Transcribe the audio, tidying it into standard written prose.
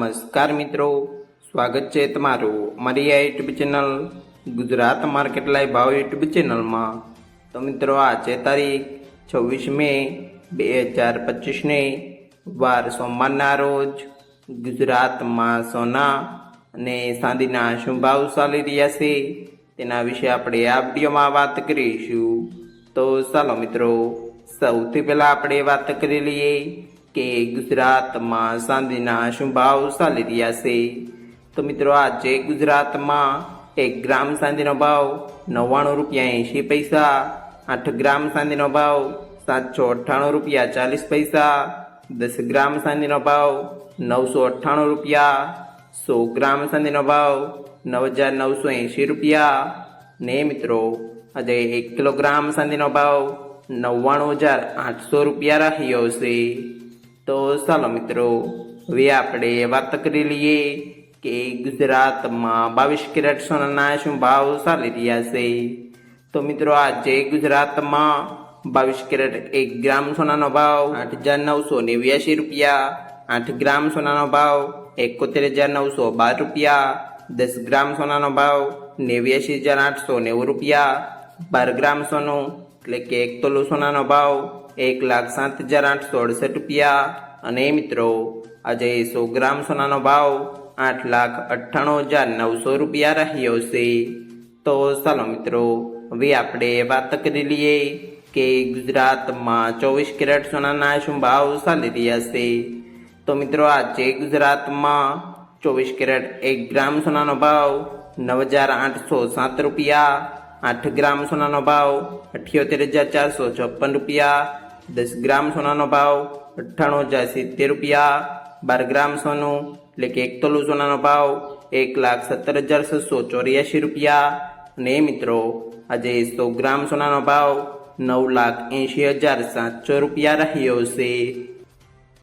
નમસ્કાર મિત્રો, સ્વાગત છે તમારું અમારી આ YouTube channel Gujarat market live ભાવ યુટ્યુબ ચેનલમાં। તો મિત્રો આ છે તારીખ 26 મે 2025ને વાર સોમવારના રોજ ગુજરાતમાં સોના અને ચાંદીના શું ભાવ ચાલી રહ્યા છે તેના વિશે આપણે આ વિડીયોમાં વાત કરીશું। તો ચાલો મિત્રો, સૌથી પહેલાં આપણે વાત કરી લઈએ કે ગુજરાતમાં ચાંદીના શું ભાવ ચાલી રહ્યા છે। તો મિત્રો આજે ગુજરાતમાં 1 ગ્રામ ચાંદીનો ભાવ 99 રૂપિયા 80 પૈસા, 8 ગ્રામ ચાંદીનો ભાવ 798 રૂપિયા 40 પૈસા, 10 ગ્રામ ચાંદીનો ભાવ 998 રૂપિયા, 100 ગ્રામ ચાંદીનો ભાવ 9980 રૂપિયા ને મિત્રો આજે 1 કિલોગ્રામ ચાંદીનો ભાવ 99800 રૂપિયા રહ્યો છે। તો ચાલો મિત્રો, હવે આપણે વાત કરી લઈએ કે ગુજરાતમાં 22 કેરેટ સોનાના શું ભાવ ચાલી રહ્યા છે। તો મિત્રો આજે ગુજરાતમાં 22 કેરેટ 1 ગ્રામ સોનાનો ભાવ 8989 રૂપિયા, 8 ગ્રામ સોનાનો ભાવ 71912 રૂપિયા, 10 ગ્રામ સોનાનો ભાવ 89890 રૂપિયા, 12 ગ્રામ સોનું એટલે કે 1 તોલું સોનાનો ભાવ 1,07,868 રૂપિયા અને મિત્રો આજે 100 ગ્રામ સોનાનો ભાવ 8,98,900 રૂપિયા રહ્યો છે। તો ચાલો મિત્રો, હવે આપણે વાત કરી લઈએ કે ગુજરાતમાં 24 કેરેટ સોનાના શું ભાવ ચાલી રહ્યા છે। તો મિત્રો આજે ગુજરાતમાં 24 કેરેટ 1 ગ્રામ સોનાનો ભાવ 9,807 રૂપિયા, 8 ગ્રામ સોનાનો ભાવ 78,456 રૂપિયા, 10 ગ્રામ સોનાનો ભાવ 98,070 રૂપિયા, 12 ગ્રામ સોનું એટલે કે 1 તોલું સોનાનો ભાવ 1,17,684 રૂપિયા અને મિત્રો આજે 100 ગ્રામ સોનાનો ભાવ 9,80,700 રૂપિયા રહ્યો છે।